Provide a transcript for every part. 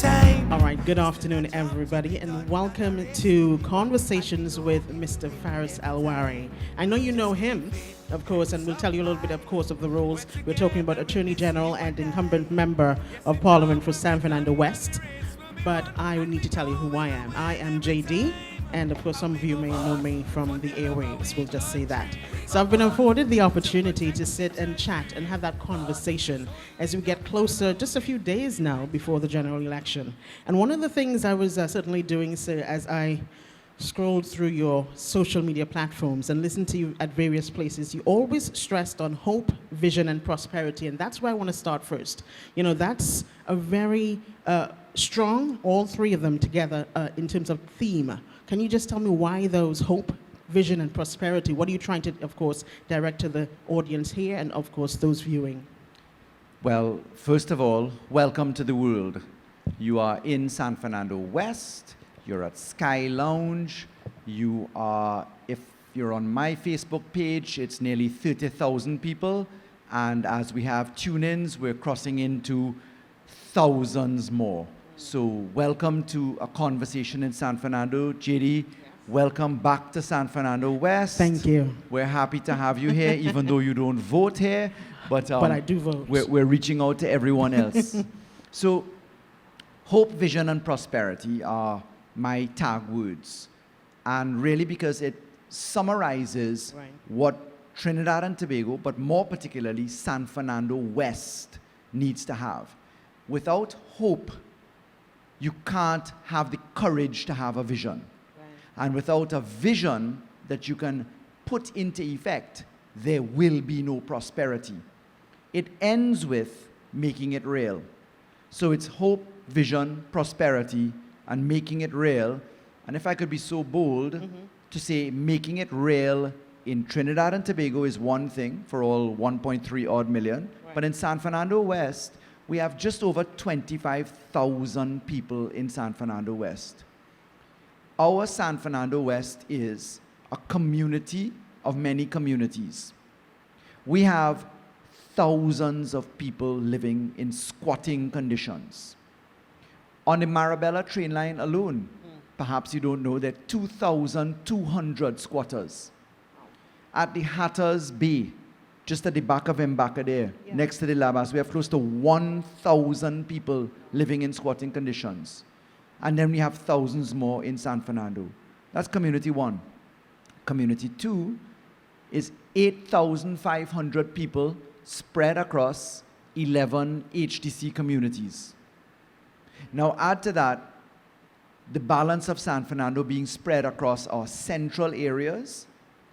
All right, good afternoon, everybody, and welcome to Conversations with Mr. Faris Al-Rawi. I know you know him, of course, and we'll tell you a little bit, of course, of the roles. We're talking about Attorney General and incumbent member of Parliament for San Fernando West. But I need to tell you who I am. I am JD, and of course, some of you may know me from the airwaves. We'll just say that. So I've been afforded the opportunity to sit and chat and have that conversation as we get closer, just a few days now before the general election. And one of the things I was certainly doing, so as I scrolled through your social media platforms and listened to you at various places, you always stressed on hope, vision, and prosperity. And that's where I want to start first. You know, that's a very strong, all three of them together in terms of theme. Can you just tell me why those hope, vision, and prosperity? What are you trying to, of course, direct to the audience here and, of course, those viewing? Well, first of all, welcome to the world. You are in San Fernando West. You're at Sky Lounge. You are, if you're on my Facebook page, it's nearly 30,000 people. And as we have tune-ins, we're crossing into thousands more. So welcome to a conversation in San Fernando. JD, welcome back to San Fernando West. Thank you. We're happy to have you here, even though you don't vote here. But I do vote. We're reaching out to everyone else. So hope, vision, and prosperity are my tag words. And really because it summarizes what Trinidad and Tobago, but more particularly San Fernando West, needs to have. Without hope, you can't have the courage to have a vision. And without a vision that you can put into effect, there will be no prosperity. It ends with making it real. So it's hope, vision, prosperity, and making it real. And if I could be so bold to say making it real in Trinidad and Tobago is one thing for all 1.3 odd million. But in San Fernando West, we have just over 25,000 people in San Fernando West. Our San Fernando West is a community of many communities. We have thousands of people living in squatting conditions. On the Marabella train line alone, perhaps you don't know, there are 2,200 squatters. At the Hatters Bay, just at the back of Embarcadero, next to the Labas, we have close to 1,000 people living in squatting conditions. And then we have thousands more in San Fernando. That's community one. Community two is 8,500 people spread across 11 HDC communities. Now add to that the balance of San Fernando being spread across our central areas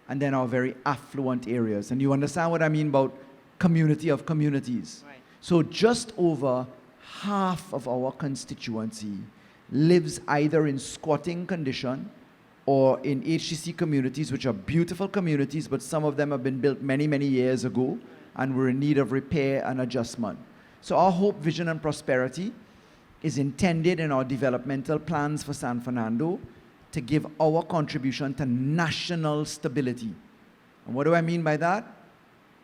and then our very affluent areas. And you understand what I mean about community of communities. Right. So just over half of our constituency lives either in squatting condition or in HCC communities, which are beautiful communities, but some of them have been built many, many years ago and were in need of repair and adjustment. So our hope, vision, and prosperity is intended in our developmental plans for San Fernando to give our contribution to national stability. And what do I mean by that?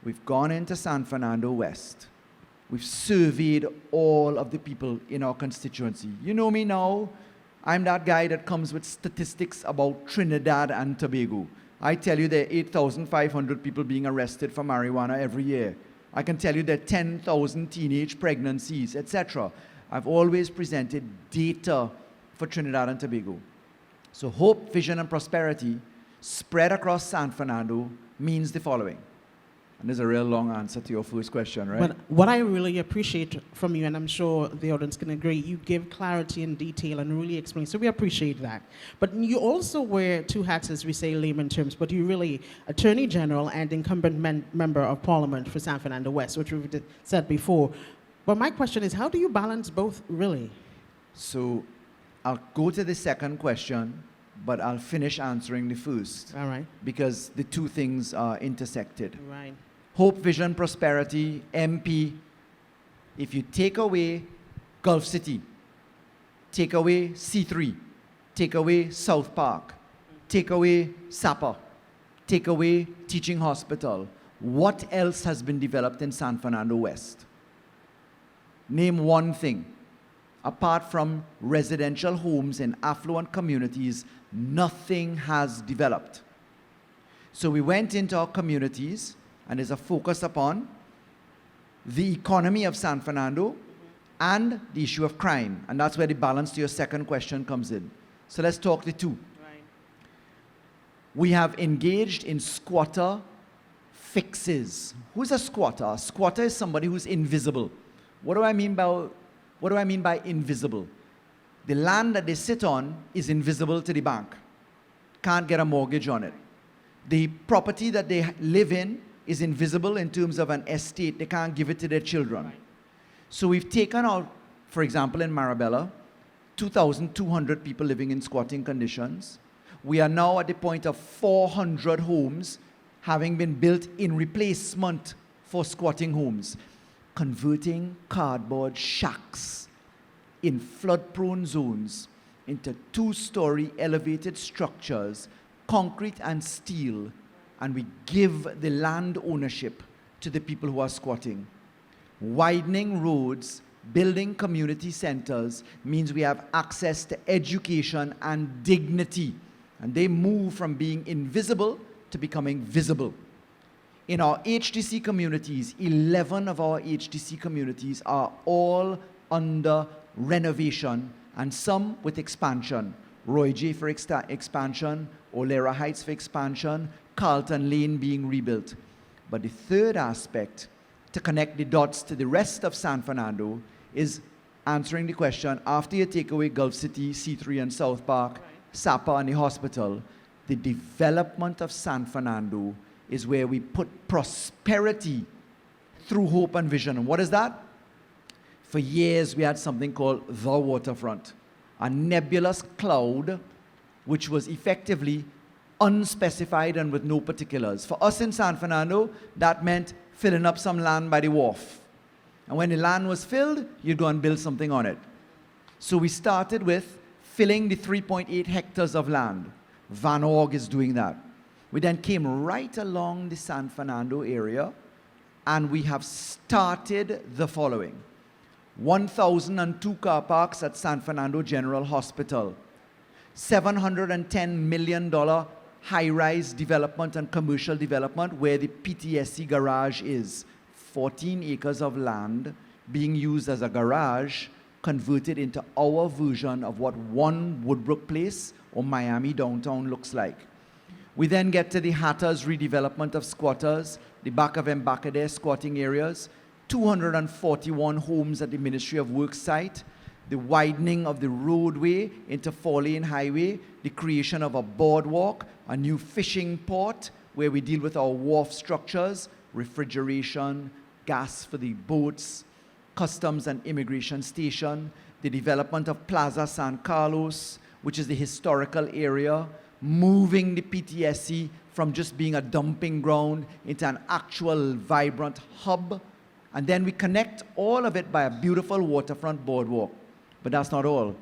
We've gone into San Fernando West. We've surveyed all of the people in our constituency. You know me now. I'm that guy that comes with statistics about Trinidad and Tobago. I tell you there are 8,500 people being arrested for marijuana every year. I can tell you there are 10,000 teenage pregnancies, etc. I've always presented data for Trinidad and Tobago. So hope, vision, and prosperity spread across San Fernando means the following. And there's a real long answer to your first question, right? But what I really appreciate from you, and I'm sure the audience can agree, you give clarity and detail and really explain. So we appreciate that. But you also wear two hats, as we say in layman terms, but you're really Attorney General and incumbent member of Parliament for San Fernando West, which we've said before. But my question is, how do you balance both, really? So I'll go to the second question, but I'll finish answering the first. All right. Because the two things are intersected. Right. Hope, vision, prosperity, MP. If you take away Gulf City, take away C3, take away South Park, take away SAPA, take away Teaching Hospital, what else has been developed in San Fernando West? Name one thing. apart from residential homes in affluent communities, nothing has developed. So we went into our communities, and there's a focus upon the economy of San Fernando and the issue of crime. And that's where the balance to your second question comes in. So let's talk the two. Right. We have engaged in squatter fixes. Who's a squatter? A squatter is somebody who's invisible. What do I mean by invisible? The land that they sit on is invisible to the bank. Can't get a mortgage on it. The property that they live in is invisible in terms of an estate. They can't give it to their children. Right. So we've taken out, for example, in Marabella, 2,200 people living in squatting conditions. We are now at the point of 400 homes having been built in replacement for squatting homes, converting cardboard shacks in flood-prone zones into two-story elevated structures, concrete and steel, and we give the land ownership to the people who are squatting. Widening roads, building community centers means we have access to education and dignity, and they move from being invisible to becoming visible. In our HTC communities, 11 of our HTC communities are all under renovation and some with expansion. Roy J for expansion, Olera Heights for expansion, Carlton Lane being rebuilt. But the third aspect, to connect the dots to the rest of San Fernando, is answering the question, after you take away Gulf City, C3 and South Park, Right. Sapa and the hospital, the development of San Fernando is where we put prosperity through hope and vision. And what is that? For years we had something called the waterfront, a nebulous cloud which was effectively unspecified and with no particulars. For us in San Fernando, that meant filling up some land by the wharf. And when the land was filled, you'd go and build something on it. So we started with filling the 3.8 hectares of land. Van Org is doing that. We then came right along the San Fernando area, and we have started the following. 1,002 car parks at San Fernando General Hospital. $710 million high-rise development and commercial development where the PTSC garage is. 14 acres of land being used as a garage, converted into our version of what one Woodbrook Place or Miami downtown looks like. We then get to the Hatters redevelopment of squatters, the back of Embarcadere squatting areas, 241 homes at the Ministry of Works site, the widening of the roadway into 4-lane highway, the creation of a boardwalk, a new fishing port where we deal with our wharf structures, refrigeration, gas for the boats, customs and immigration station, the development of Plaza San Carlos, which is the historical area, moving the PTSC from just being a dumping ground into an actual vibrant hub. And then we connect all of it by a beautiful waterfront boardwalk. But that's not all.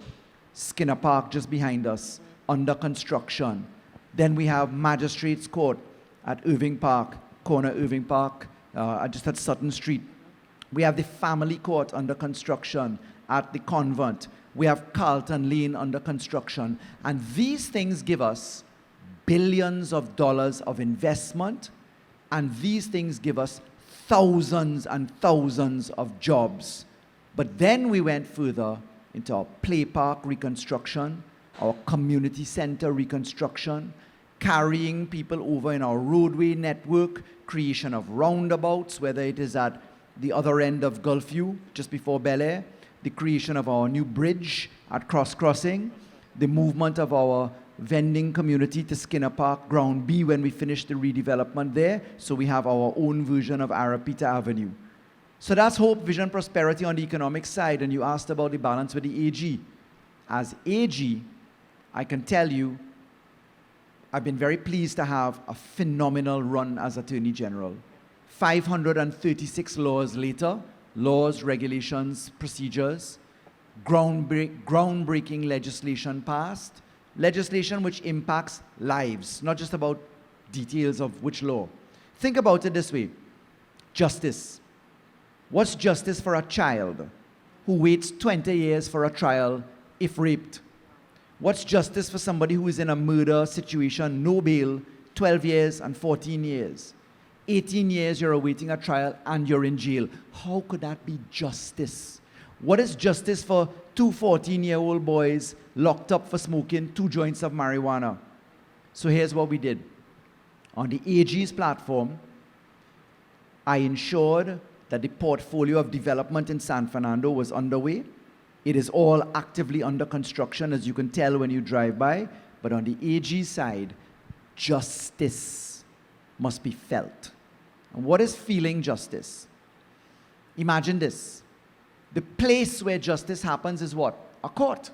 Skinner Park just behind us, under construction. Then we have Magistrates Court at Irving Park, corner Irving Park, just at Sutton Street. We have the Family Court under construction at the convent. We have Carlton Lane under construction. And these things give us billions of dollars of investment, and these things give us thousands and thousands of jobs. But then we went further into our play park reconstruction, our community center reconstruction, carrying people over in our roadway network, creation of roundabouts, whether it is at the other end of Gulfview, just before Bel Air, the creation of our new bridge at Cross Crossing, the movement of our vending community to Skinner Park, Ground B, when we finish the redevelopment there, so we have our own version of Arapita Avenue. So that's hope, vision, prosperity on the economic side, and you asked about the balance with the AG. As AG, I can tell you, I've been very pleased to have a phenomenal run as Attorney General. 536 laws later, laws, regulations, procedures, groundbreaking legislation passed, legislation which impacts lives, not just about details of which law. Think about it this way. Justice. What's justice for a child? who waits 20 years for a trial if raped? What's justice for somebody who is in a murder situation, no bail, 12 years and 14 years? 18 years you're awaiting a trial and you're in jail. How could that be justice? What is justice for two 14-year-old boys locked up for smoking 2 joints of marijuana? So here's what we did. On the AG's platform, I ensured that the portfolio of development in San Fernando was underway. It is all actively under construction, as you can tell when you drive by. But on the AG side, justice must be felt. And what is feeling justice? Imagine this. The place where justice happens is what? A court.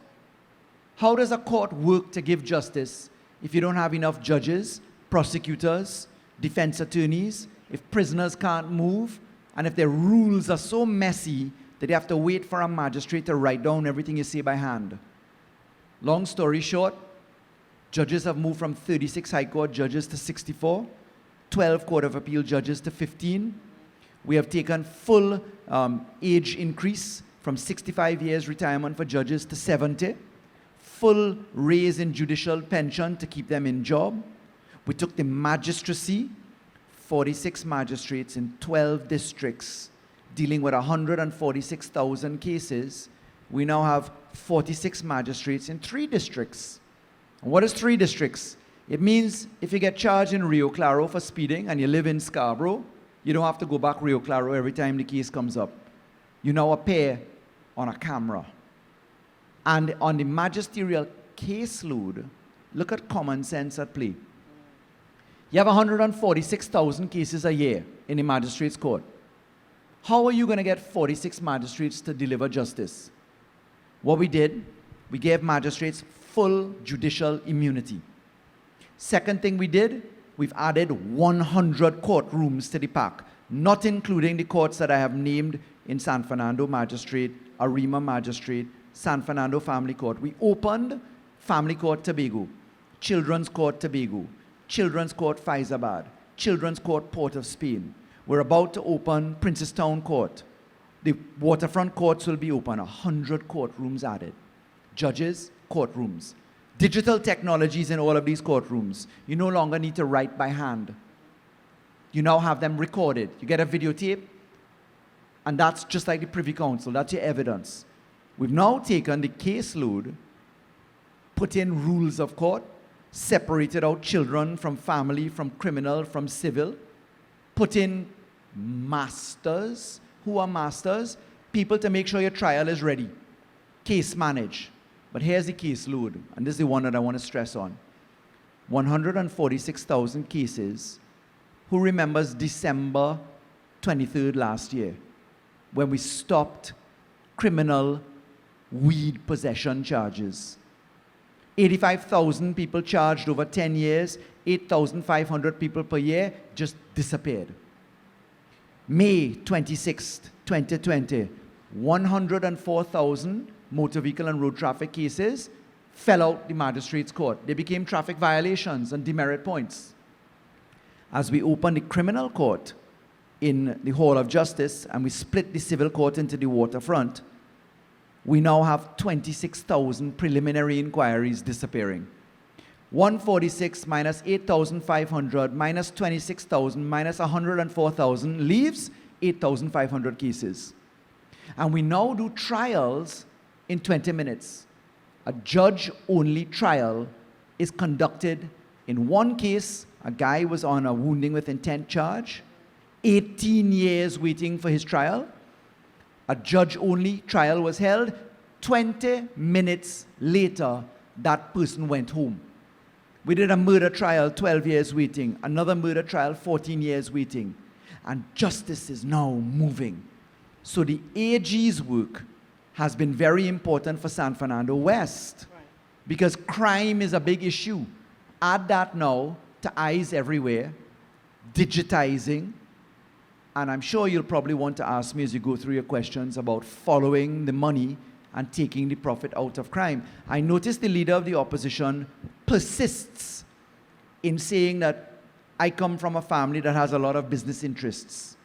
How does a court work to give justice if you don't have enough judges, prosecutors, defense attorneys, if prisoners can't move, and if their rules are so messy that you have to wait for a magistrate to write down everything you say by hand? Long story short, judges have moved from 36 High Court judges to 64, 12 Court of Appeal judges to 15. We have taken full age increase from 65 years retirement for judges to 70, full raise in judicial pension to keep them in job. We took the magistracy, 46 magistrates in 12 districts, dealing with 146,000 cases. We now have 46 magistrates in 3 districts. And what is 3 districts? It means if you get charged in Rio Claro for speeding and you live in Scarborough, you don't have to go back Rio Claro every time the case comes up. You now appear on a camera. And on the magisterial caseload, look at common sense at play. You have 146,000 cases a year in the magistrate's court. How are you going to get 46 magistrates to deliver justice? What we did, we gave magistrates full judicial immunity. Second thing we did, we've added 100 courtrooms to the pack, not including the courts that I have named in San Fernando Magistrate, Arima Magistrate, San Fernando Family Court. We opened Family Court Tobago, Children's Court Tobago, Children's Court Faizabad, Children's Court Port of Spain. We're about to open Princestown Court. The waterfront courts will be open, 100 courtrooms added. Judges, courtrooms. Digital technologies in all of these courtrooms. You no longer need to write by hand. You now have them recorded. You get a videotape, and that's just like the Privy Council. That's your evidence. We've now taken the caseload, put in rules of court, separated out children from family, from criminal, from civil, put in masters. Who are masters? People to make sure your trial is ready. Case manage. But here's the caseload, and this is the one that I want to stress on. 146,000 cases. Who remembers December 23rd last year, when we stopped criminal weed possession charges? 85,000 people charged over 10 years, 8,500 people per year just disappeared. May 26th, 2020, 104,000 motor vehicle and road traffic cases fell out the magistrate's court. They became traffic violations and demerit points. As we opened the criminal court in the Hall of Justice and we split the civil court into the waterfront, we now have 26,000 preliminary inquiries disappearing. 146 minus 8,500 minus 26,000 minus 104,000 leaves 8,500 cases. And we now do trials in 20 minutes. A judge-only trial is conducted in one case. A guy was on a wounding with intent charge, 18 years waiting for his trial. A judge-only trial was held. 20 minutes later, that person went home. We did a murder trial, 12 years waiting. Another murder trial, 14 years waiting. And justice is now moving. So the AG's work has been very important for San Fernando West, because crime is a big issue. Add that now to eyes everywhere, digitizing, and I'm sure you'll probably want to ask me as you go through your questions about following the money and taking the profit out of crime. I noticed the leader of the opposition persists in saying that I come from a family that has a lot of business interests.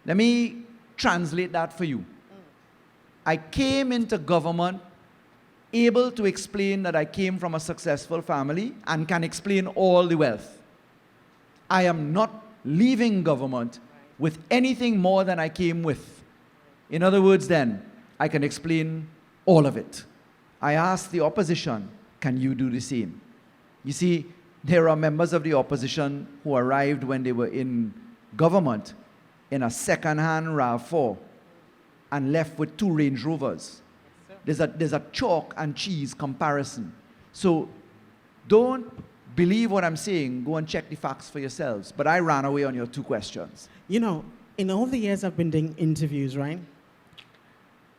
Let me translate that for you. I came into government able to explain that I came from a successful family and can explain all the wealth. I am not leaving government with anything more than I came with. In other words, then, I can explain all of it. I asked the opposition, can you do the same? You see, there are members of the opposition who arrived when they were in government in a second-hand RAV4 and left with 2 Range Rovers. There's a chalk and cheese comparison. So don't believe what I'm saying. Go and check the facts for yourselves. But I ran away on your 2 questions. You know, in all the years I've been doing interviews, right?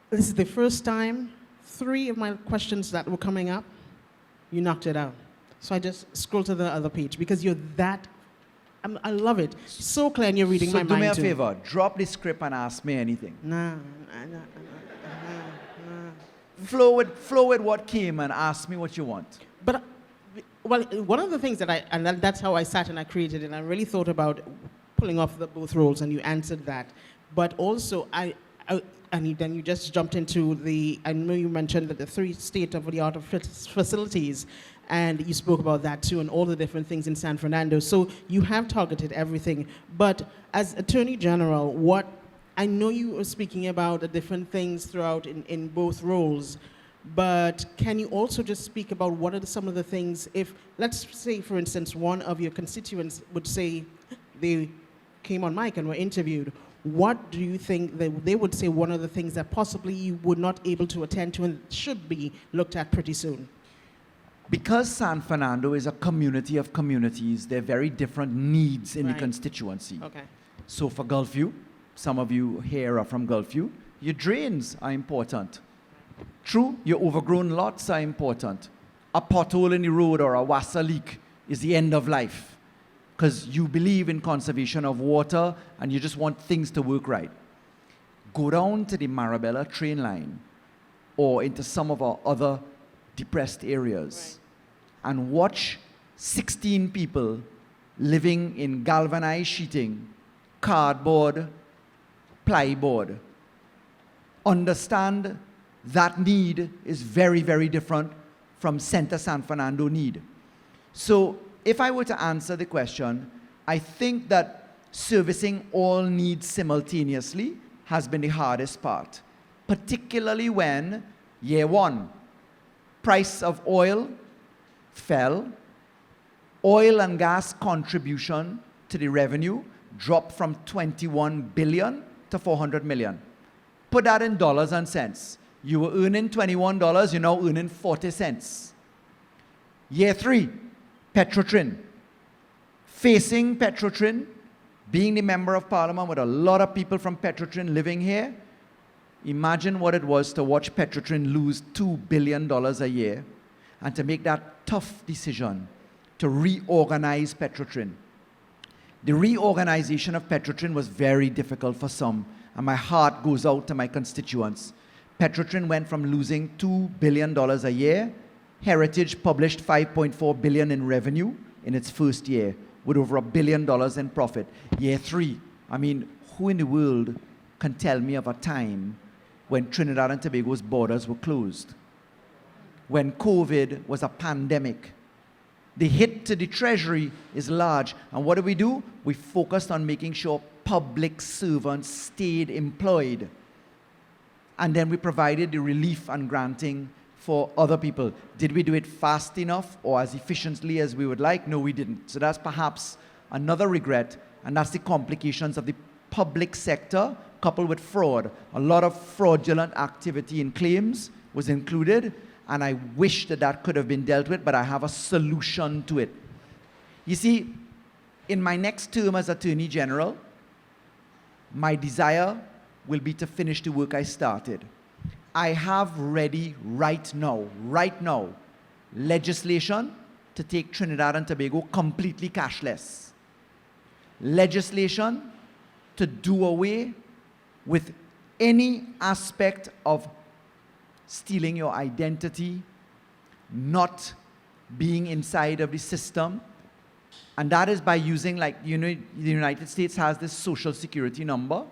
This is the first time 3 of my questions that were coming up, you knocked it out. So I just scrolled to the other page because you're that, I love it. So clear and you're reading my mind. So do me a too. favor, drop the script and ask me anything. Nah. Flow with what came and ask me what you want. But, well, one of the things that that's how I sat and I created it, and I really thought about pulling off both roles, and you answered that. But also, then you just jumped into I know you mentioned that the 3 state-of-the-art facilities, and you spoke about that too, and all the different things in San Fernando. So you have targeted everything. But as Attorney General, I know you were speaking about the different things throughout in both roles, but can you also just speak about what are some of the things, if, let's say, for instance, one of your constituents would say they came on mic and were interviewed, what do you think they would say one of the things that possibly you were not able to attend to and should be looked at pretty soon? Because San Fernando is a community of communities, there are very different needs in the Right. constituency. Okay. So for Gulfview, some of you here are from Gulfview, your drains are important. True, your overgrown lots are important. A pothole in the road or a wasser leak is the end of life because you believe in conservation of water and you just want things to work right. Go down to the Marabella train line or into some of our other depressed areas and watch 16 people living in galvanized sheeting, cardboard, plyboard. Understand that need is very, very different from Center San Fernando need. So if I were to answer the question, I think that servicing all needs simultaneously has been the hardest part, particularly when year 1, price of oil fell, oil and gas contribution to the revenue dropped from 21 billion to 400 million. Put that in dollars and cents. You were earning $21, you're now earning 40 cents. Year 3, Petrotrin. Facing Petrotrin, being the member of parliament with a lot of people from Petrotrin living here, imagine what it was to watch Petrotrin lose $2 billion a year and to make that tough decision to reorganize Petrotrin. The reorganization of Petrotrin was very difficult for some, and my heart goes out to my constituents. Petrotrin went from losing $2 billion a year. Heritage published $5.4 billion in revenue in its first year, with over $1 billion in profit. Year 3, I mean, who in the world can tell me of a time when Trinidad and Tobago's borders were closed? When COVID was a pandemic? The hit to the treasury is large. And what do? We focused on making sure public servants stayed employed. And then we provided the relief and granting for other people. Did we do it fast enough or as efficiently as we would like? No, we didn't. So that's perhaps another regret, and that's the complications of the public sector coupled with fraud. A lot of fraudulent activity in claims was included, and I wish that that could have been dealt with, but I have a solution to it. You see, in my next term as Attorney General, my desire will be to finish the work I started. I have ready right now, legislation to take Trinidad and Tobago completely cashless. Legislation to do away with any aspect of stealing your identity, not being inside of the system, and that is by using, like, you know, the United States has this social security number.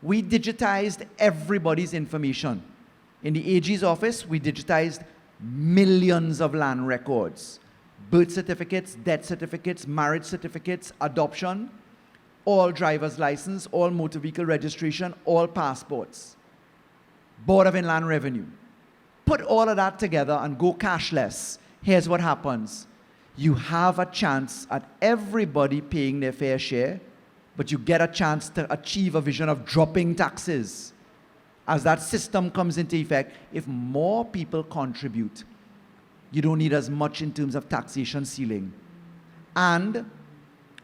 We digitized everybody's information. In the AG's office, we digitized millions of land records. Birth certificates, death certificates, marriage certificates, adoption, all driver's license, all motor vehicle registration, all passports. Board of Inland Revenue. Put all of that together and go cashless. Here's what happens. You have a chance at everybody paying their fair share, but you get a chance to achieve a vision of dropping taxes. As that system comes into effect, if more people contribute, you don't need as much in terms of taxation ceiling. And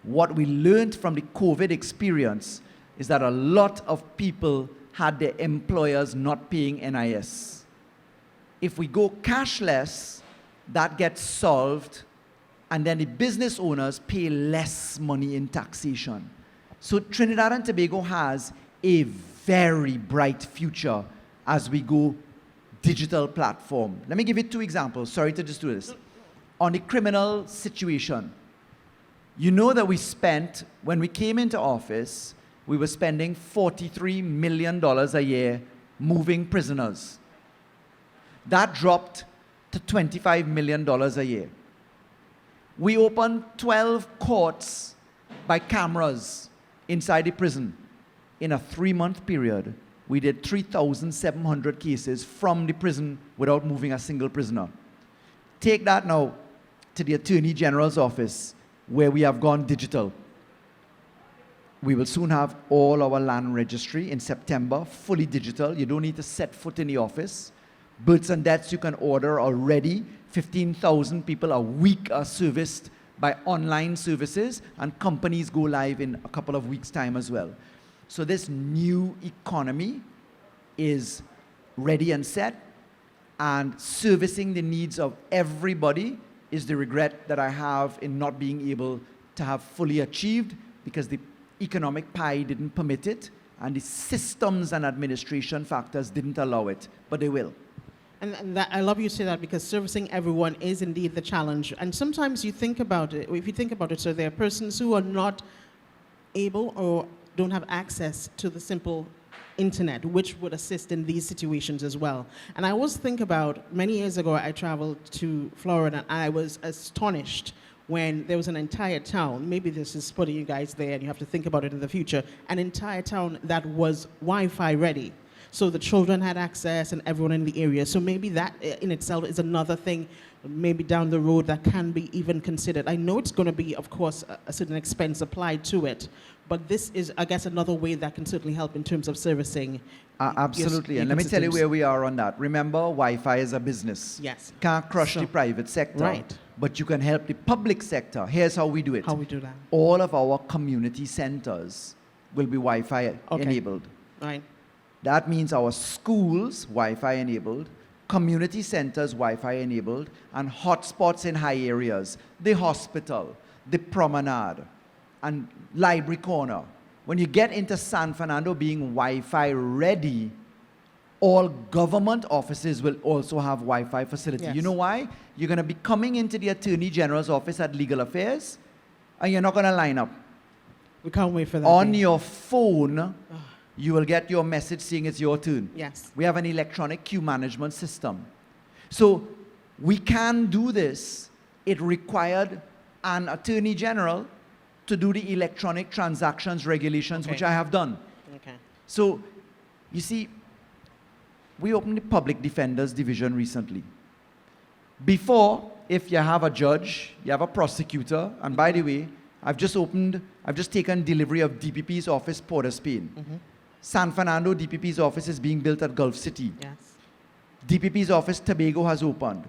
what we learned from the COVID experience is that a lot of people had their employers not paying NIS. If we go cashless, that gets solved, and then the business owners pay less money in taxation. So Trinidad and Tobago has a very bright future as we go digital platform. Let me give you 2 examples. Sorry to just do this. On the criminal situation, you know that we spent, when we came into office, we were spending $43 million a year moving prisoners. That dropped to $25 million a year. We opened 12 courts by cameras inside the prison. In a 3-month period, we did 3,700 cases from the prison without moving a single prisoner. Take that now to the Attorney General's office, where we have gone digital. We will soon have all our land registry in September, fully digital. You don't need to set foot in the office. Births and deaths you can order already. 15,000 people a week are serviced by online services, and companies go live in a couple of weeks' time as well. So this new economy is ready and set, and servicing the needs of everybody is the regret that I have in not being able to have fully achieved, because the economic pie didn't permit it, and the systems and administration factors didn't allow it, but they will. And that, I love you say that, because servicing everyone is indeed the challenge. And sometimes you think about it, if you think about it, so there are persons who are not able or don't have access to the simple internet, which would assist in these situations as well. And I always think about, many years ago, I traveled to Florida, and I was astonished when there was an entire town, maybe this is putting you guys there and you have to think about it in the future, an entire town that was Wi-Fi ready. So the children had access and everyone in the area. So maybe that in itself is another thing, maybe down the road, that can be even considered. I know it's going to be, of course, a certain expense applied to it, but this is, I guess, another way that can certainly help in terms of servicing. Absolutely. And let me tell you where we are on that. Remember, Wi-Fi is a business. Yes. Can't crush the private sector. Right. But you can help the public sector. Here's how we do it. How we do that. All of our community centers will be Wi-Fi enabled. Right. That means our schools, Wi-Fi enabled, community centers, Wi-Fi enabled, and hotspots in high areas, the hospital, the promenade, and library corner. When you get into San Fernando being Wi-Fi ready, all government offices will also have Wi-Fi facility. Yes. You know why? You're going to be coming into the Attorney General's office at Legal Affairs, and you're not going to line up. We can't wait for that. On your phone, you will get your message saying it's your turn. Yes. We have an electronic queue management system. So we can do this. It required an Attorney General to do the electronic transactions regulations, which I have done. Okay. So, you see, we opened the Public Defenders Division recently. Before, if you have a judge, you have a prosecutor, and by the way, I've just taken delivery of DPP's office, Port of Spain. Mm-hmm. San Fernando DPP's office is being built at Gulf City. Yes. DPP's office, Tobago, has opened.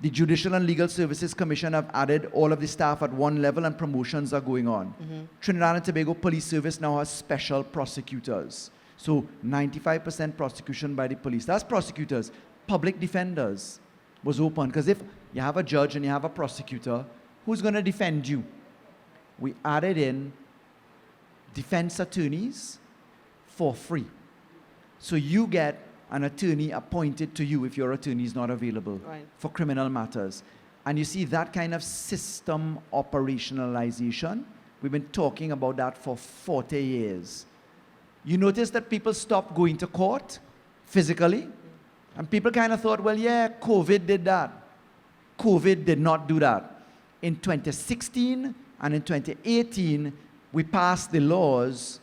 The Judicial and Legal Services Commission have added all of the staff at one level, and promotions are going on. Mm-hmm. Trinidad and Tobago Police Service now has special prosecutors. So 95% prosecution by the police. That's prosecutors. Public defenders was open, because if you have a judge and you have a prosecutor, who's going to defend you? We added in defense attorneys for free. So you get an attorney appointed to you if your attorney is not available for criminal matters. And you see that kind of system operationalization, we've been talking about that for 40 years. You notice that people stopped going to court physically, And people kind of thought, well, yeah, COVID did that. COVID did not do that. In 2016 and in 2018, we passed the laws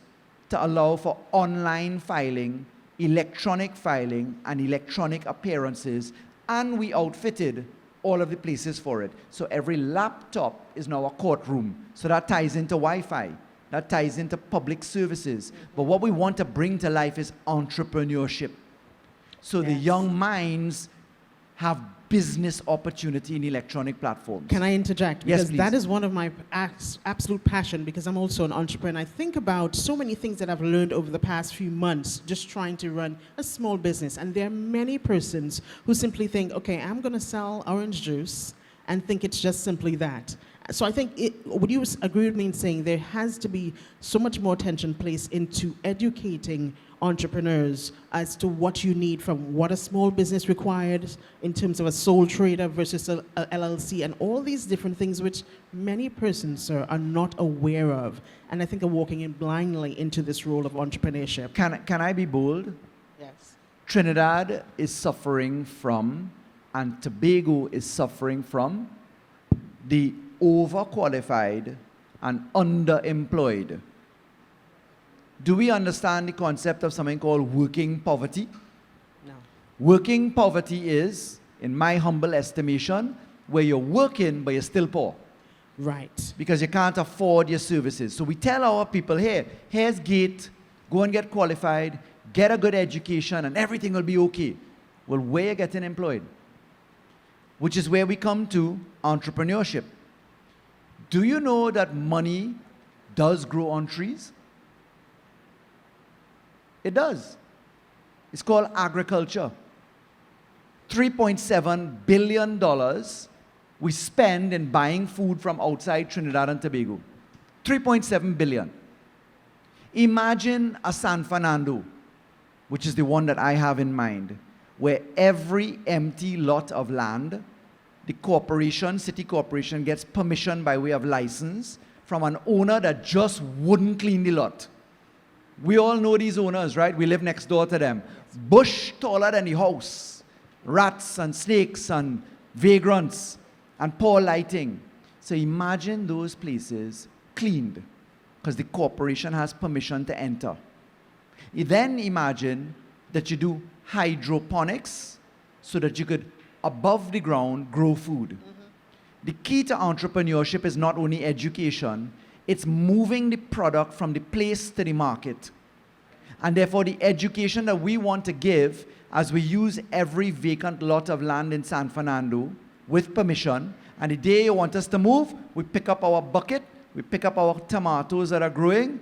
to allow for online filing, electronic filing, and electronic appearances, and we outfitted all of the places for it. So every laptop is now a courtroom. So that ties into Wi-Fi. That ties into public services. But what we want to bring to life is entrepreneurship. So the young minds have business opportunity in electronic platforms. Can I interject? Yes, Because please. that is one of my absolute passion, because I'm also an entrepreneur. I think about so many things that I've learned over the past few months just trying to run a small business. And there are many persons who simply think, okay, I'm going to sell orange juice and think it's just simply that. So I think, would you agree with me in saying there has to be so much more attention placed into educating entrepreneurs as to what you need, from what a small business requires in terms of a sole trader versus a LLC, and all these different things which many persons, sir, are not aware of, and I think are walking in blindly into this role of entrepreneurship. Can I be bold? Yes. Trinidad is suffering from, and Tobago is suffering from, the overqualified and underemployed. Do we understand the concept of something called working poverty? No. Working poverty is, in my humble estimation, where you're working but you're still poor. Right. Because you can't afford your services. So we tell our people, here, here's gate, go and get qualified, get a good education, and everything will be okay. Well, where are you getting employed? Which is where we come to entrepreneurship. Do you know that money does grow on trees? It does. It's called agriculture. $3.7 billion we spend in buying food from outside Trinidad and Tobago. 3.7 billion. Imagine a San Fernando, which is the one that I have in mind, where every empty lot of land, the corporation, city corporation, gets permission by way of license from an owner that just wouldn't clean the lot. We all know these owners, right? We live next door to them. Bush taller than the house. Rats and snakes and vagrants and poor lighting. So imagine those places cleaned because the corporation has permission to enter. You then imagine that you do hydroponics so that you could, above the ground, grow food. The key to entrepreneurship is not only education, it's moving the product from the place to the market. And therefore, the education that we want to give as we use every vacant lot of land in San Fernando with permission, and the day you want us to move, we pick up our bucket, we pick up our tomatoes that are growing,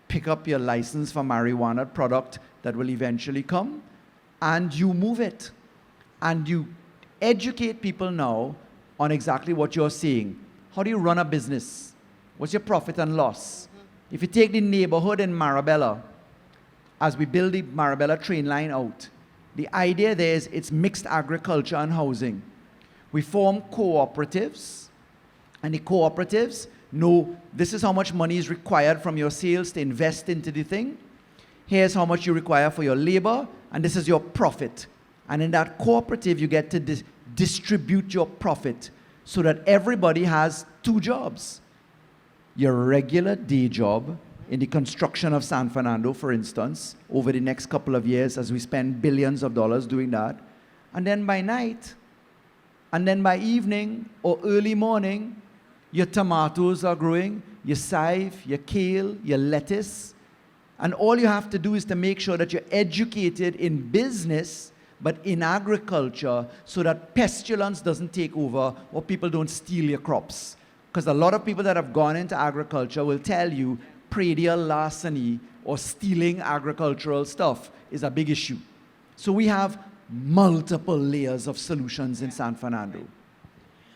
pick up your license for marijuana product that will eventually come, and you move it. And you educate people now on exactly what you're saying. How do you run a business? What's your profit and loss? If you take the neighborhood in Marabella, as we build the Marabella train line out, the idea there is it's mixed agriculture and housing. We form cooperatives, and the cooperatives know this is how much money is required from your sales to invest into the thing. Here's how much you require for your labor, and this is your profit. And in that cooperative, you get to distribute your profit so that everybody has two jobs. Your regular day job in the construction of San Fernando, for instance, over the next couple of years as we spend billions of dollars doing that. And then by night, and then by evening or early morning, your tomatoes are growing, your chive, your kale, your lettuce. And all you have to do is to make sure that you're educated in business, but in agriculture, so that pestilence doesn't take over or people don't steal your crops. Because a lot of people that have gone into agriculture will tell you predial larceny or stealing agricultural stuff is a big issue. So we have multiple layers of solutions in San Fernando.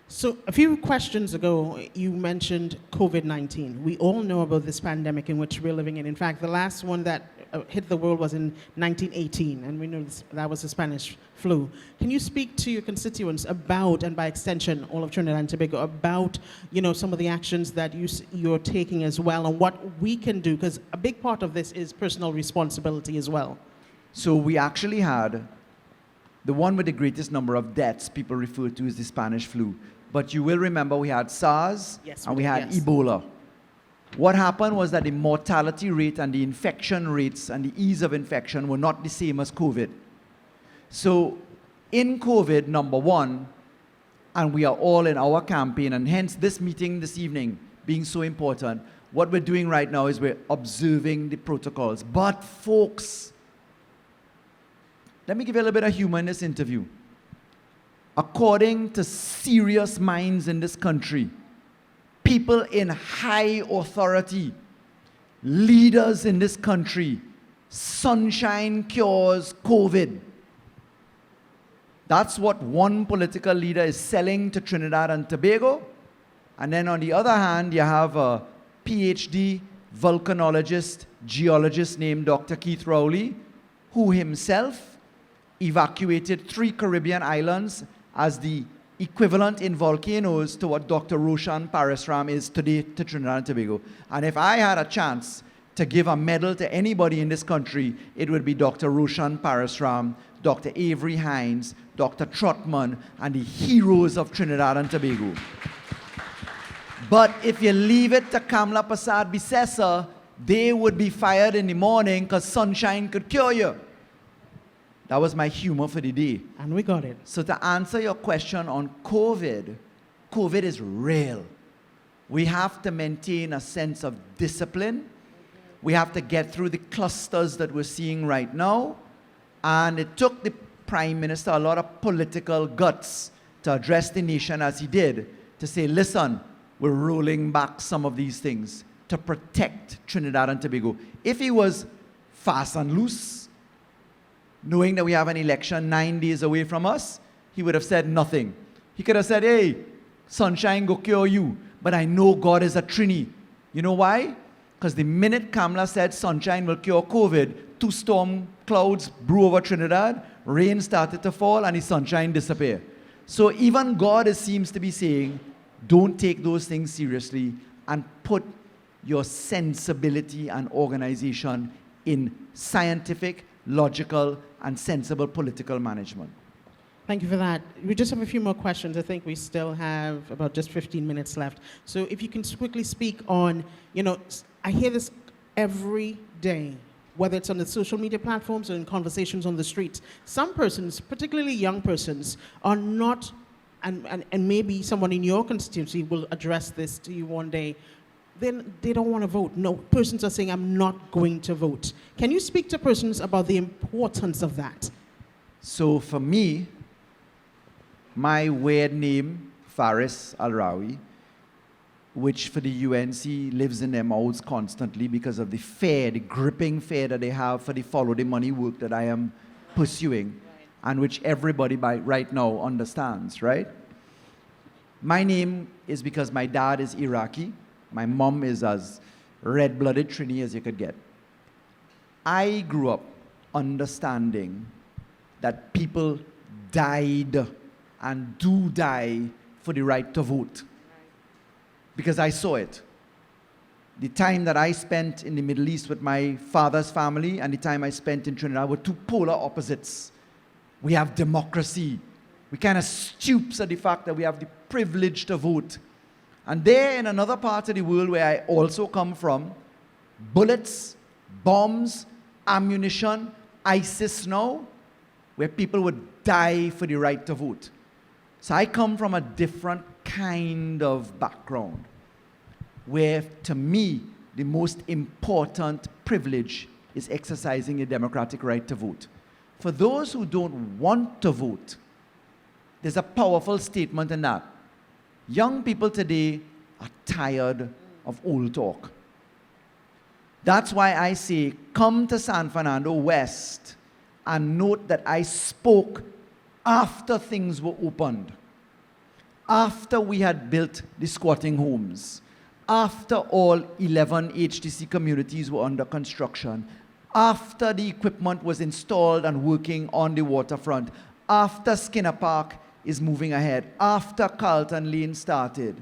So a few questions ago, you mentioned COVID-19. We all know about this pandemic in which we're living in. In fact, the last one that hit the world was in 1918, and we know that was the Spanish flu. Can you speak to your constituents about, and by extension, all of Trinidad and Tobago, about, you know, some of the actions that you're taking as well, and what we can do? Because a big part of this is personal responsibility as well. So we actually had The one with the greatest number of deaths people refer to as the Spanish flu. But you will remember we had SARS and we had Ebola. What happened was that the mortality rate and the infection rates and the ease of infection were not the same as COVID. So in COVID, number one, and we are all in our campaign, and hence this meeting this evening being so important, what we're doing right now is we're observing the protocols. But folks, let me give you a little bit of humor in this interview. According to serious minds in this country, people in high authority, leaders in this country, sunshine cures COVID. That's what one political leader is selling to Trinidad and Tobago. And then on the other hand, you have a PhD volcanologist, geologist named Dr. Keith Rowley, who himself evacuated 3 Caribbean islands as the equivalent in volcanoes to what Dr. Roshan Parasram is today to Trinidad and Tobago. And if I had a chance to give a medal to anybody in this country, it would be Dr. Roshan Parasram, Dr. Avery Hines, Dr. Trotman, and the heroes of Trinidad and Tobago. But if you leave it to Kamla Prasad Bisesa, they would be fired in the morning because sunshine could cure you. That was my humor for the day. And we got it. So to answer your question on COVID, COVID is real. We have to maintain a sense of discipline. We have to get through the clusters that we're seeing right now. And it took the Prime Minister a lot of political guts to address the nation as he did, to say, listen, we're rolling back some of these things to protect Trinidad and Tobago. If he was fast and loose, knowing that we have an election 9 days away from us, he would have said nothing. He could have said, hey, sunshine go cure you, but I know God is a Trini. You know why? Because the minute Kamla said sunshine will cure COVID, 2 storm clouds blew over Trinidad, rain started to fall, and the sunshine disappeared. So even God seems to be saying, don't take those things seriously and put your sensibility and organization in scientific, logical, and sensible political management. Thank you for that. We just have a few more questions. I think we still have about just 15 minutes left. So if you can quickly speak on, I hear this every day, whether it's on the social media platforms or in conversations on the streets. Some persons, particularly young persons, are not, and maybe someone in your constituency will address this to you one day, then they don't want to vote. No, persons are saying, I'm not going to vote. Can you speak to persons about the importance of that? So for me, my weird name, Faris Al-Rawi, which for the UNC lives in their mouths constantly because of the fear, the gripping fear that they have for the follow the money work that I am pursuing, and which everybody right now understands, right? My name is because my dad is Iraqi. My mom is as red-blooded Trini as you could get. I grew up understanding that people died and do die for the right to vote. Because I saw it. The time that I spent in the Middle East with my father's family and the time I spent in Trinidad were 2 polar opposites. We have democracy. We kind of stoops at the fact that we have the privilege to vote. And there in another part of the world where I also come from, bullets, bombs, ammunition, ISIS now, where people would die for the right to vote. So I come from a different kind of background, where to me, the most important privilege is exercising a democratic right to vote. For those who don't want to vote, there's a powerful statement in that. Young people today are tired of old talk. That's why I say, come to San Fernando West and note that I spoke after things were opened, after we had built the squatting homes, after all 11 HTC communities were under construction, after the equipment was installed and working on the waterfront, after Skinner Park is moving ahead, after Carlton Lane started.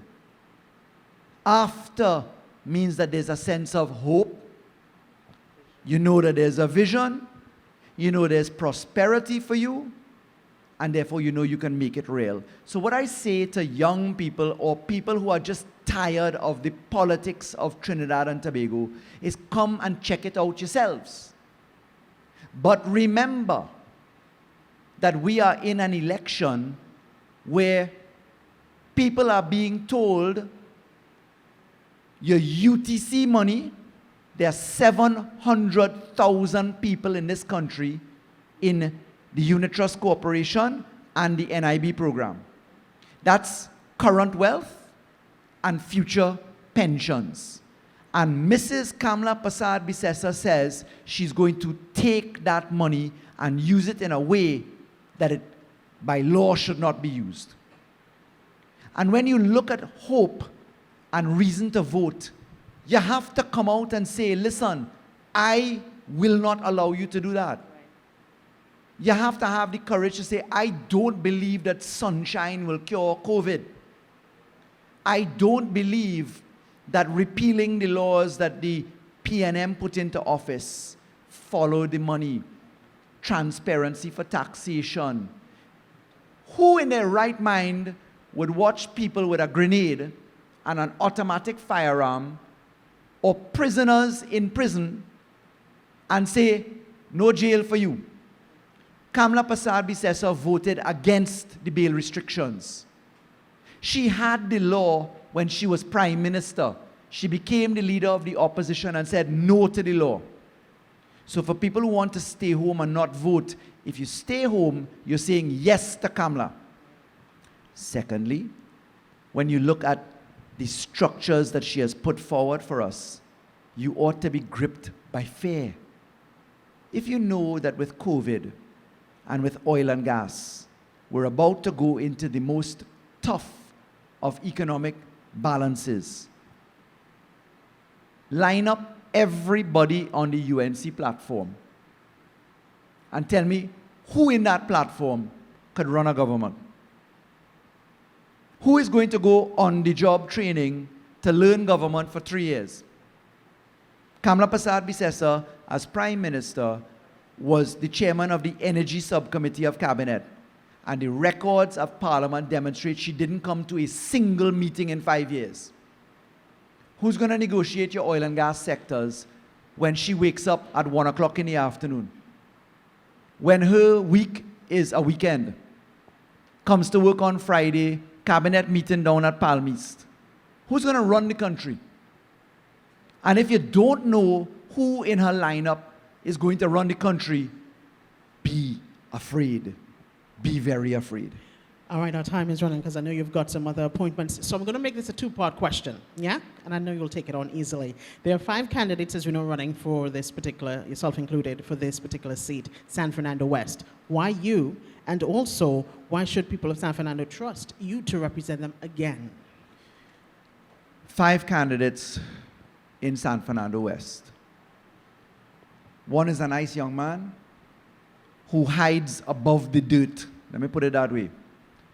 After means that there's a sense of hope. You know that there's a vision. You know there's prosperity for you. and therefore you know you can make it real. So what I say to young people or people who are just tired of the politics of Trinidad and Tobago is come and check it out yourselves. But remember that we are in an election where people are being told your UTC money, there are 700,000 people in this country in the Unit Trust Corporation and the NIB program. That's current wealth and future pensions. And Mrs. Kamla Prasad Bisesa says she's going to take that money and use it in a way that it, by law, should not be used. And when you look at hope and reason to vote, you have to come out and say, listen, I will not allow you to do that. You have to have the courage to say, I don't believe that sunshine will cure COVID. I don't believe that repealing the laws that the PNM put into office, follow the money, transparency for taxation. Who in their right mind would watch people with a grenade and an automatic firearm or prisoners in prison and say, no jail for you? Kamla Prasad Bisesa voted against the bail restrictions. She had the law when she was prime minister. She became the leader of the opposition and said no to the law. So for people who want to stay home and not vote, if you stay home, you're saying yes to Kamla. Secondly, when you look at the structures that she has put forward for us, you ought to be gripped by fear. If you know that with COVID and with oil and gas, we're about to go into the most tough of economic balances, line up everybody on the UNC platform and tell me who in that platform could run a government. Who is going to go on the job training to learn government for 3 years? Kamla Prasad Bisesa, as Prime Minister, was the chairman of the Energy Subcommittee of Cabinet. And the records of Parliament demonstrate she didn't come to a single meeting in 5 years. Who's going to negotiate your oil and gas sectors when she wakes up at 1 o'clock in the afternoon? When her week is a weekend, comes to work on Friday, cabinet meeting down at Palm East. Who's going to run the country? And if you don't know who in her lineup is going to run the country, be afraid. Be very afraid. All right, our time is running because I know you've got some other appointments. So I'm going to make this a two-part question, yeah? And I know you'll take it on easily. There are 5 candidates, as you know, running for this particular, yourself included, for this particular seat, San Fernando West. Why you? And also, why should people of San Fernando trust you to represent them again? 5 candidates in San Fernando West. One is a nice young man who hides above the dirt. Let me put it that way.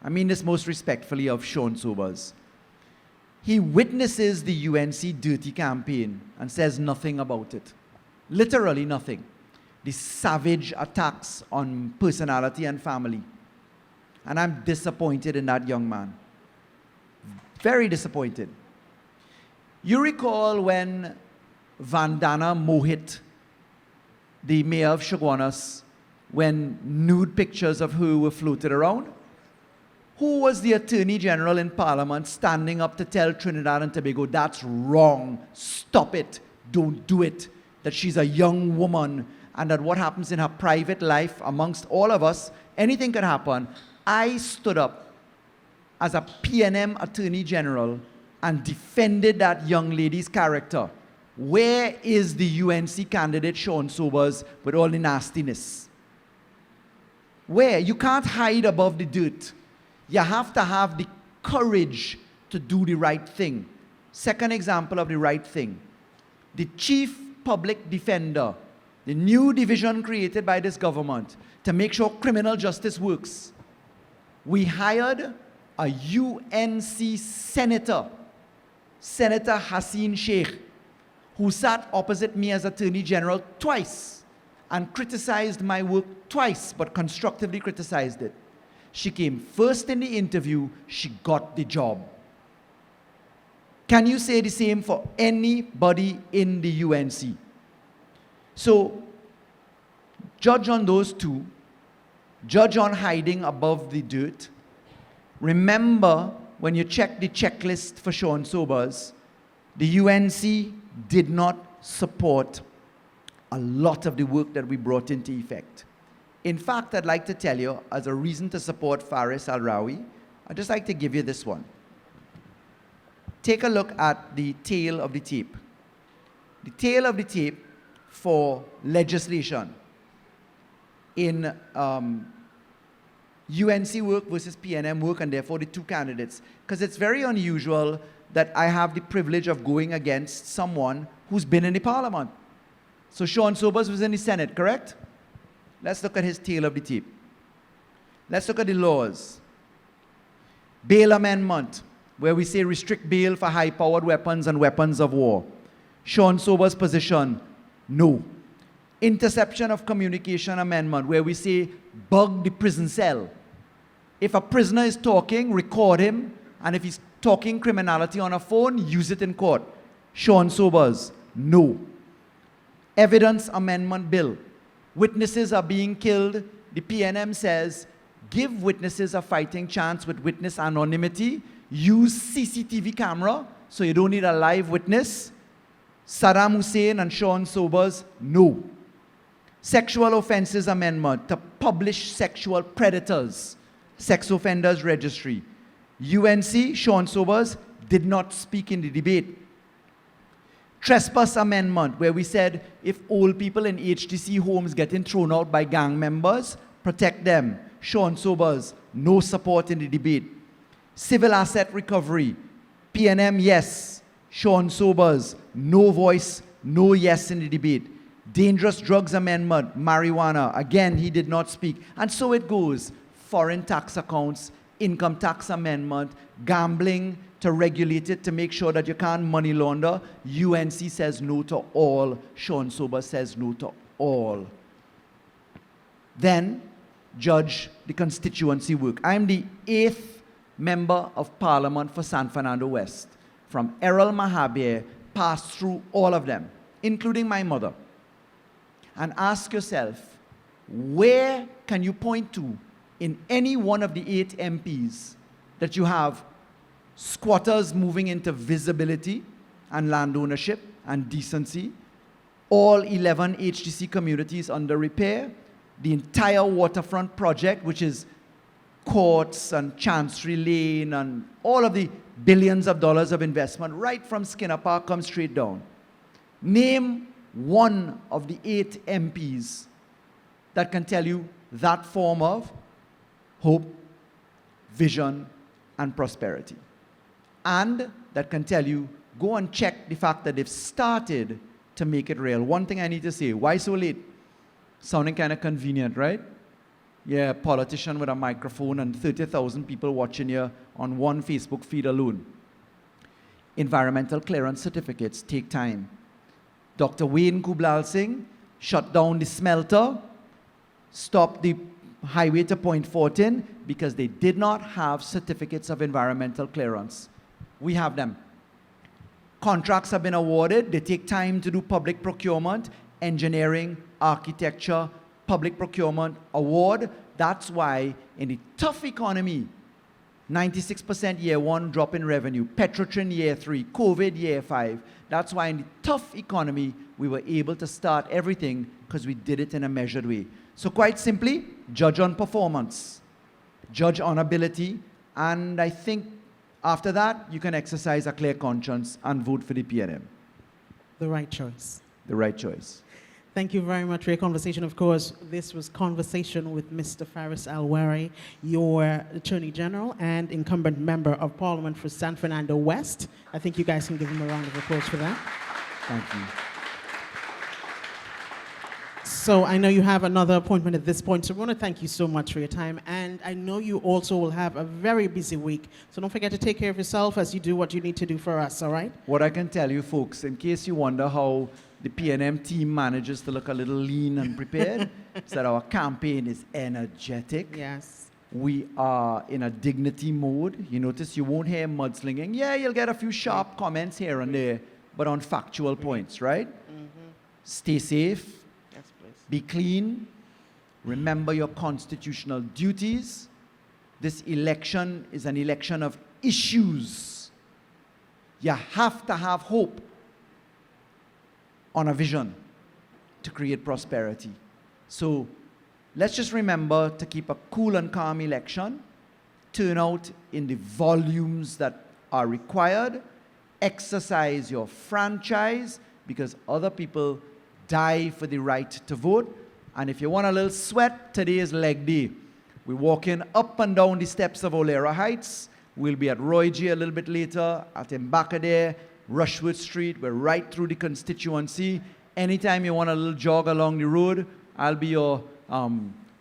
I mean this most respectfully of Sean Sobers. He witnesses the UNC dirty campaign and says nothing about it. Literally nothing. The savage attacks on personality and family. And I'm disappointed in that young man. Very disappointed. You recall when Vandana Mohit, the mayor of Chaguanas, when nude pictures of her were floated around? Who was the Attorney General in Parliament standing up to tell Trinidad and Tobago, that's wrong, stop it, don't do it, that she's a young woman, and that what happens in her private life amongst all of us, anything could happen. I stood up as a PNM Attorney General and defended that young lady's character. Where is the UNC candidate Sean Sobers with all the nastiness? Where? You can't hide above the dirt. You have to have the courage to do the right thing. Second example of the right thing. The chief public defender, the new division created by this government to make sure criminal justice works. We hired a UNC senator, Senator Haseen Sheikh, who sat opposite me as Attorney General twice and criticized my work twice, but constructively criticized it. She came first in the interview. She got the job. Can you say the same for anybody in the UNC? So, judge on those two. Judge on hiding above the dirt. Remember, when you check the checklist for Sean Sobers, the UNC did not support a lot of the work that we brought into effect. In fact, I'd like to tell you, as a reason to support Faris Al-Rawi, I'd just like to give you this one. Take a look at the tail of the tape. The tail of the tape for legislation in UNC work versus PNM work, and therefore the two candidates. Because it's very unusual that I have the privilege of going against someone who's been in the parliament. So Sean Sobers was in the Senate, correct? Let's look at his tail of the tape. Let's look at the laws. Bail amendment, where we say restrict bail for high-powered weapons and weapons of war. Sean Sobers' position, no. Interception of communication amendment, where we say bug the prison cell. If a prisoner is talking, record him, and if he's talking criminality on a phone, use it in court. Sean Sobers, no. Evidence amendment bill. Witnesses are being killed. The PNM says, give witnesses a fighting chance with witness anonymity. Use CCTV camera, so you don't need a live witness. Saddam Hussein and Sean Sobers, no. Sexual offenses amendment to publish sexual predators. Sex offenders registry. UNC, Sean Sobers, did not speak in the debate. Trespass amendment, where we said if old people in HTC homes getting thrown out by gang members, protect them. Sean Sobers, no support in the debate. Civil asset recovery, PNM, yes. Sean Sobers, no voice, no yes in the debate. Dangerous drugs amendment, marijuana, again, he did not speak. And so it goes. Foreign tax accounts, income tax amendment, gambling, to regulate it, to make sure that you can't money launder. UNC says no to all. Sean Sobers says no to all. Then, judge the constituency work. I'm the 8th member of parliament for San Fernando West. From Errol Mahabir, passed through all of them, including my mother. And ask yourself, where can you point to in any one of the 8 MPs that you have squatters moving into visibility and land ownership and decency, all 11 HTC communities under repair, the entire waterfront project, which is courts and Chancery Lane and all of the billions of dollars of investment right from Skinner Park comes straight down. Name one of the 8 MPs that can tell you that form of hope, vision, and prosperity. And that can tell you, go and check the fact that they've started to make it real. One thing I need to say, why so late? Sounding kind of convenient, right? Yeah, politician with a microphone and 30,000 people watching you on one Facebook feed alone. Environmental clearance certificates take time. Dr. Wayne Kublal Singh shut down the smelter, stopped the highway to Point 14 because they did not have certificates of environmental clearance. We have them. Contracts have been awarded. They take time to do public procurement, engineering, architecture, public procurement, award. That's why in the tough economy, 96% year 1 drop in revenue, Petrotrin year 3, COVID year 5. That's why in the tough economy, we were able to start everything because we did it in a measured way. So quite simply, judge on performance, judge on ability, and I think after that, you can exercise a clear conscience and vote for the PNM. The right choice. The right choice. Thank you very much for your conversation. Of course, this was conversation with Mr. Faris Al-Rawi, your Attorney General and incumbent Member of Parliament for San Fernando West. I think you guys can give him a round of applause for that. Thank you. So I know you have another appointment at this point, so we want to thank you so much for your time. And I know you also will have a very busy week, so don't forget to take care of yourself as you do what you need to do for us, all right? What I can tell you, folks, in case you wonder how the PNM team manages to look a little lean and prepared, is that our campaign is energetic. Yes. We are in a dignity mode. You notice you won't hear mudslinging. Yeah, you'll get a few sharp comments here and there, but on factual points, right? Stay safe. Yes, please. Be clean. Remember your constitutional duties. This election is an election of issues. You have to have hope on a vision to create prosperity. So let's just remember to keep a cool and calm election, turn out in the volumes that are required, exercise your franchise, because other people die for the right to vote. And if you want a little sweat, today is leg day. We're walking up and down the steps of Olera Heights. We'll be at Roy G a little bit later, at Mbakade, Rushwood Street. We're right through the constituency. Anytime you want a little jog along the road, I'll be your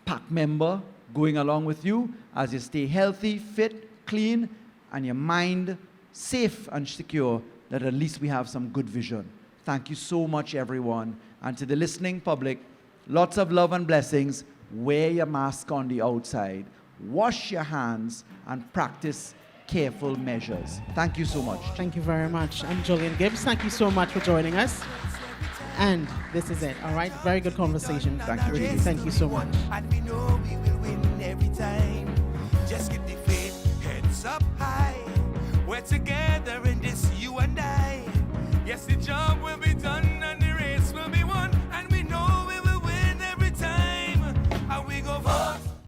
pack member going along with you as you stay healthy, fit, clean, and your mind safe and secure, that at least we have some good vision. Thank you so much, everyone. And to the listening public, lots of love and blessings. Wear your mask on the outside. Wash your hands and practice careful measures. Thank you so much. Thank you very much. I'm Julian Gibbs. Thank you so much for joining us. And this is it, all right? Very good conversation. Thank you, Julie. Thank you so much. And we know we will win every time. Just keep the faith, heads up high. We're together in this, you and I. Yes, the job will be done.